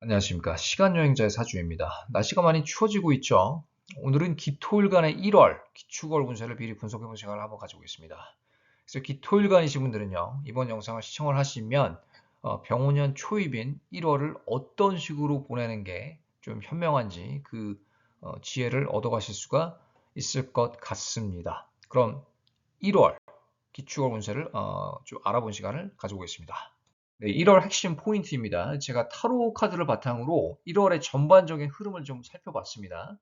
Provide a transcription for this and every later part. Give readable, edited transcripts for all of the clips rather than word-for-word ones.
안녕하십니까. 시간여행자의 사주입니다. 날씨가 많이 추워지고 있죠. 오늘은 기토일간의 1월 기축월 운세를 미리 분석해보는 시간을 한번 가지고 있습니다. 그래서 기토일간이신 분들은요, 이번 영상을 시청을 하시면 병오년 초입인 1월을 어떤 식으로 보내는 게 좀 현명한지 그 지혜를 얻어가실 수가 있을 것 같습니다. 그럼 1월 기축월 운세를 좀 알아본 시간을 가지고 있습니다. 네, 1월 핵심 포인트입니다. 제가 타로 카드를 바탕으로 1월의 전반적인 흐름을 좀 살펴봤습니다.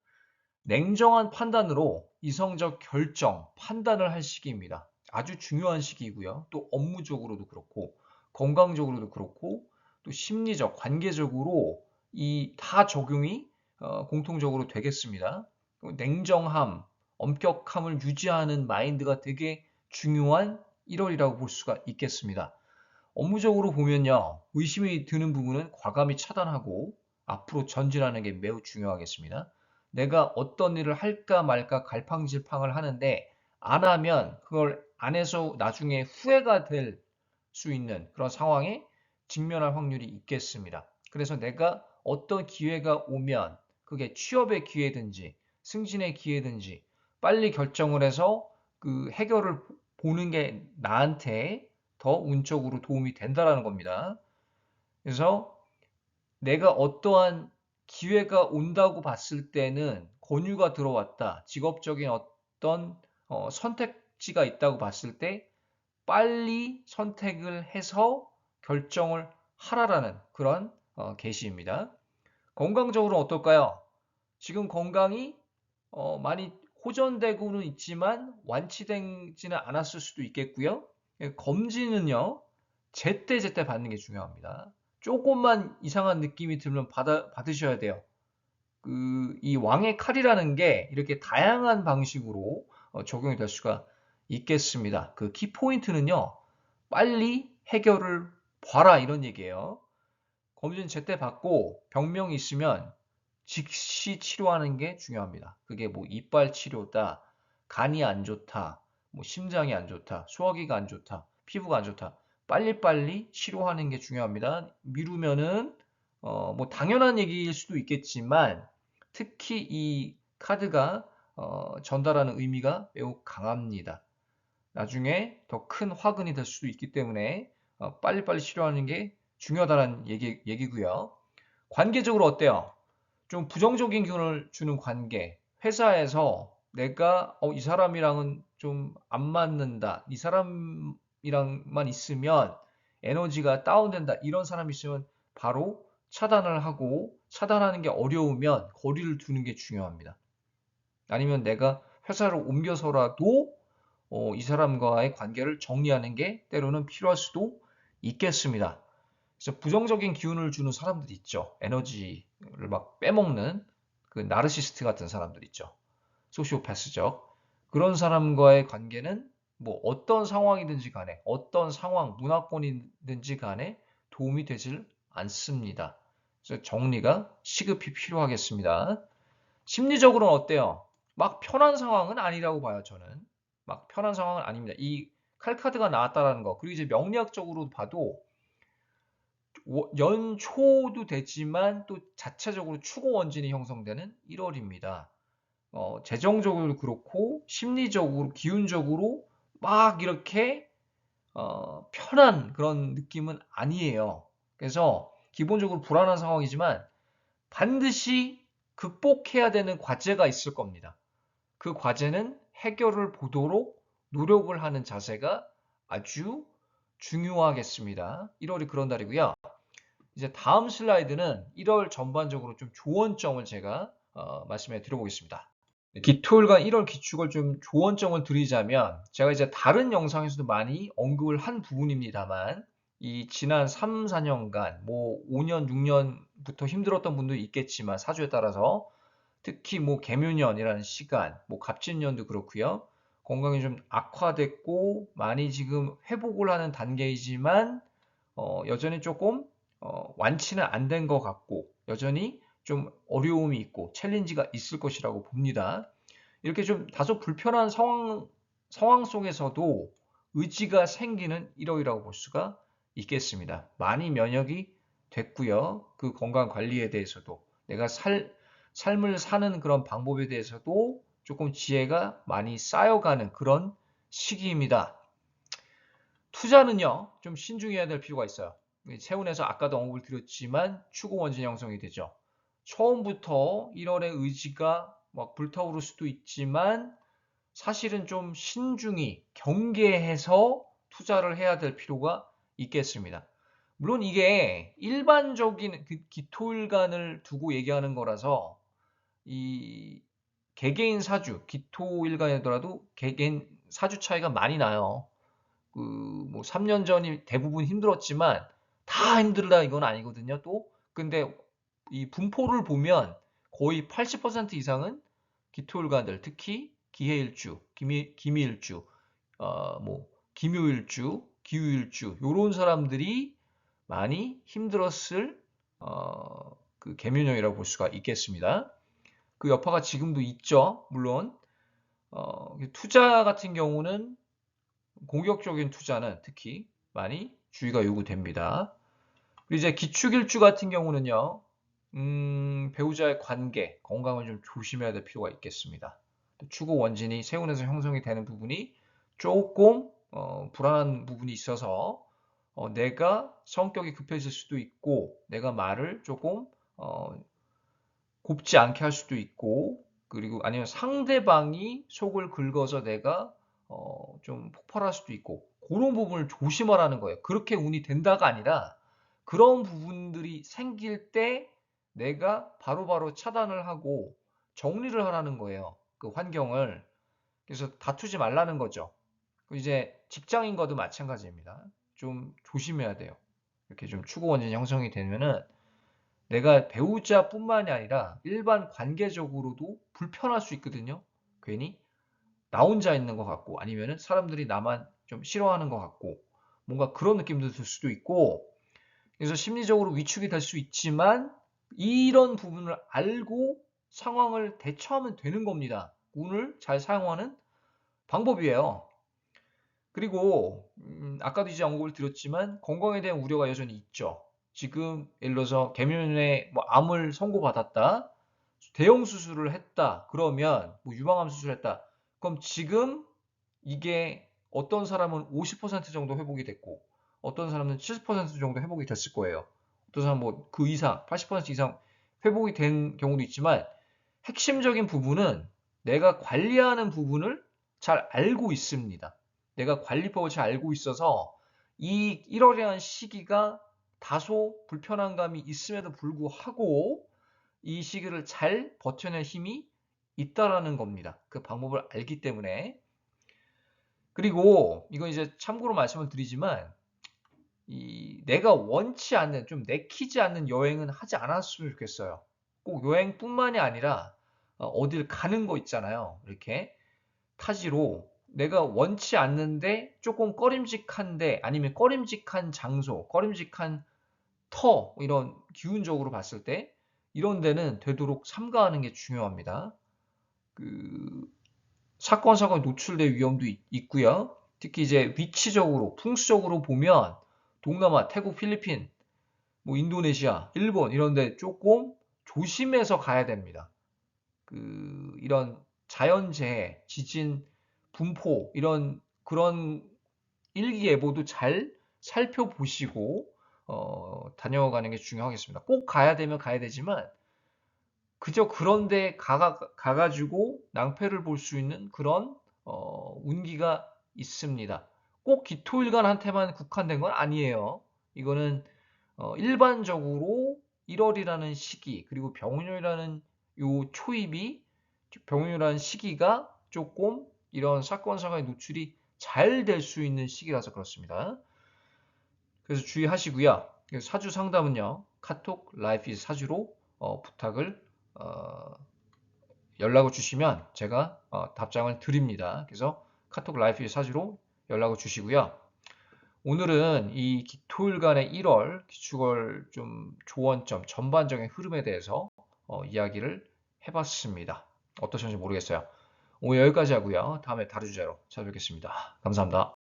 냉정한 판단으로 이성적 결정, 판단을 할 시기입니다. 아주 중요한 시기이고요. 또 업무적으로도 그렇고, 건강적으로도 그렇고, 또 심리적, 관계적으로 이 다 적용이 공통적으로 되겠습니다. 냉정함, 엄격함을 유지하는 마인드가 되게 중요한 1월이라고 볼 수가 있겠습니다. 업무적으로 보면요, 의심이 드는 부분은 과감히 차단하고 앞으로 전진하는 게 매우 중요하겠습니다. 내가 어떤 일을 할까 말까 갈팡질팡을 하는데 안 하면 그걸 안 해서 나중에 후회가 될 수 있는 그런 상황에 직면할 확률이 있겠습니다. 그래서 내가 어떤 기회가 오면 그게 취업의 기회든지 승진의 기회든지 빨리 결정을 해서 그 해결을 보는 게 나한테 더 운적으로 도움이 된다라는 겁니다. 그래서 내가 어떠한 기회가 온다고 봤을 때는 권유가 들어왔다. 직업적인 어떤 선택지가 있다고 봤을 때 빨리 선택을 해서 결정을 하라라는 그런 계시입니다. 건강적으로 어떨까요? 지금 건강이 많이 호전되고는 있지만 완치되지는 않았을 수도 있겠고요. 검진은요, 제때제때 받는 게 중요합니다. 조금만 이상한 느낌이 들면 받으셔야 돼요. 이 왕의 칼이라는 게 이렇게 다양한 방식으로 적용이 될 수가 있겠습니다. 그 키포인트는요, 빨리 해결을 봐라 이런 얘기예요. 검진 제때 받고 병명이 있으면 즉시 치료하는 게 중요합니다. 그게 뭐 이빨 치료다, 간이 안 좋다, 뭐 심장이 안 좋다, 소화기가 안 좋다, 피부가 안 좋다. 빨리빨리 치료하는 게 중요합니다. 미루면은 뭐 당연한 얘기일 수도 있겠지만 특히 이 카드가 전달하는 의미가 매우 강합니다. 나중에 더 큰 화근이 될 수도 있기 때문에 빨리빨리 치료하는 게 중요하다는 얘기고요. 관계적으로 어때요? 좀 부정적인 기운을 주는 관계. 회사에서 내가 이 사람이랑은 좀 안 맞는다. 이 사람이랑만 있으면 에너지가 다운된다. 이런 사람이 있으면 바로 차단을 하고 차단하는 게 어려우면 거리를 두는 게 중요합니다. 아니면 내가 회사를 옮겨서라도 이 사람과의 관계를 정리하는 게 때로는 필요할 수도 있겠습니다. 그래서 부정적인 기운을 주는 사람들이 있죠. 에너지를 막 빼먹는 그 나르시스트 같은 사람들 있죠. 소시오패스적. 그런 사람과의 관계는 뭐 어떤 상황이든지 간에 어떤 상황, 문화권이든지 간에 도움이 되질 않습니다. 그래서 정리가 시급히 필요하겠습니다. 심리적으로는 어때요? 막 편한 상황은 아니라고 봐요, 저는. 막 편한 상황은 아닙니다. 이 칼카드가 나왔다라는 거. 그리고 이제 명리학적으로 봐도 연초도 되지만 또 자체적으로 추고 원진이 형성되는 1월입니다. 재정적으로 그렇고 심리적으로 기운적으로 막 이렇게 편한 그런 느낌은 아니에요. 그래서 기본적으로 불안한 상황이지만 반드시 극복해야 되는 과제가 있을 겁니다. 그 과제는 해결을 보도록 노력을 하는 자세가 아주 중요하겠습니다. 1월이 그런 달이고요. 이제 다음 슬라이드는 1월 전반적으로 좀 조언점을 제가 말씀해 드려보겠습니다. 기토일과 1월 기축을 좀 조언점을 드리자면 제가 이제 다른 영상에서도 많이 언급을 한 부분입니다만 이 지난 3, 4년간 뭐 5년, 6년부터 힘들었던 분도 있겠지만 사주에 따라서 특히 뭐 개묘년이라는 시간, 뭐 갑진년도 그렇고요. 건강이 좀 악화됐고 많이 지금 회복을 하는 단계이지만 여전히 조금 완치는 안 된 것 같고 여전히 좀 어려움이 있고 챌린지가 있을 것이라고 봅니다. 이렇게 좀 다소 불편한 상황 속에서도 의지가 생기는 1월이라고 볼 수가 있겠습니다. 많이 면역이 됐고요. 그 건강 관리에 대해서도 내가 삶을 사는 그런 방법에 대해서도 조금 지혜가 많이 쌓여가는 그런 시기입니다. 투자는요, 좀 신중해야 될 필요가 있어요. 세운에서 아까도 언급을 드렸지만 추구 원진 형성이 되죠. 처음부터 1월의 의지가 막 불타오를 수도 있지만 사실은 좀 신중히 경계해서 투자를 해야 될 필요가 있겠습니다. 물론 이게 일반적인 기토일간을 두고 얘기하는 거라서 이 개개인 사주, 기토일간이더라도 개개인 사주 차이가 많이 나요. 그 뭐 3년 전이 대부분 힘들었지만 다 힘들다 이건 아니거든요. 또 근데 이 분포를 보면 거의 80% 이상은 기토일관들 특히 기해일주, 기미일주, 뭐 기묘일주, 기후일주 요런 사람들이 많이 힘들었을 그 계면형이라고 볼 수가 있겠습니다. 그 여파가 지금도 있죠. 물론 투자 같은 경우는 공격적인 투자는 특히 많이 주의가 요구됩니다. 그리고 이제 기축일주 같은 경우는요, 배우자의 관계, 건강을 좀 조심해야 될 필요가 있겠습니다. 추구 원진이 세운에서 형성이 되는 부분이 조금 불안한 부분이 있어서 내가 성격이 급해질 수도 있고 내가 말을 조금 곱지 않게 할 수도 있고 그리고 아니면 상대방이 속을 긁어서 내가 좀 폭발할 수도 있고 그런 부분을 조심하라는 거예요. 그렇게 운이 된다가 아니라 그런 부분들이 생길 때 내가 바로바로 차단을 하고 정리를 하라는 거예요. 그 환경을. 그래서 다투지 말라는 거죠. 이제 직장인과도 마찬가지입니다. 좀 조심해야 돼요. 이렇게 좀 추구 원진 형성이 되면은 내가 배우자뿐만이 아니라 일반 관계적으로도 불편할 수 있거든요. 괜히 나 혼자 있는 것 같고 아니면은 사람들이 나만 좀 싫어하는 것 같고 뭔가 그런 느낌도 들 수도 있고 그래서 심리적으로 위축이 될 수 있지만 이런 부분을 알고 상황을 대처하면 되는 겁니다. 운을 잘 사용하는 방법이에요. 그리고 아까도 이제 언급을 드렸지만 건강에 대한 우려가 여전히 있죠. 지금 예를 들어서 계면에 뭐 암을 선고받았다. 대형 수술을 했다. 그러면 뭐 유방암 수술했다. 그럼 지금 이게 어떤 사람은 50% 정도 회복이 됐고 어떤 사람은 70% 정도 회복이 됐을 거예요. 어떤 사람은 뭐 그 이상 80% 이상 회복이 된 경우도 있지만 핵심적인 부분은 내가 관리하는 부분을 잘 알고 있습니다. 내가 관리법을 잘 알고 있어서 이 1월이라는 시기가 다소 불편한 감이 있음에도 불구하고 이 시기를 잘 버텨낼 힘이 있다라는 겁니다. 그 방법을 알기 때문에. 그리고 이건 이제 참고로 말씀을 드리지만 내가 원치 않는 좀 내키지 않는 여행은 하지 않았으면 좋겠어요. 꼭 여행뿐만이 아니라 어딜 가는 거 있잖아요. 이렇게 타지로 내가 원치 않는데 조금 꺼림직한데 아니면 꺼림직한 장소, 꺼림직한 이런 기운적으로 봤을 때 이런 데는 되도록 삼가하는 게 중요합니다. 그 사건 사고에 노출될 위험도 있고요. 특히 이제 위치적으로 풍수적으로 보면 동남아, 태국, 필리핀, 뭐 인도네시아, 일본 이런 데 조금 조심해서 가야 됩니다. 이런 자연재해, 지진, 분포 이런 그런 일기예보도 잘 살펴보시고 다녀가는 게 중요하겠습니다. 꼭 가야 되면 가야 되지만 그저 그런데 가가지고 낭패를 볼 수 있는 그런 운기가 있습니다. 꼭 기토일관한테만 국한된 건 아니에요. 이거는 일반적으로 1월이라는 시기 그리고 병운이라는 요 초입이 병운이라는 시기가 조금 이런 사건 사고에 노출이 잘 될 수 있는 시기라서 그렇습니다. 그래서 주의하시고요. 사주 상담은요. 카톡 라이프 이즈 사주로 부탁을 연락을 주시면 제가 답장을 드립니다. 그래서 카톡 라이프 이즈 사주로 연락을 주시고요. 오늘은 이 기토일간의 1월 기축월 좀 조언점 전반적인 흐름에 대해서 이야기를 해봤습니다. 어떠셨는지 모르겠어요. 오늘 여기까지 하고요. 다음에 다른 주제로 찾아뵙겠습니다. 감사합니다.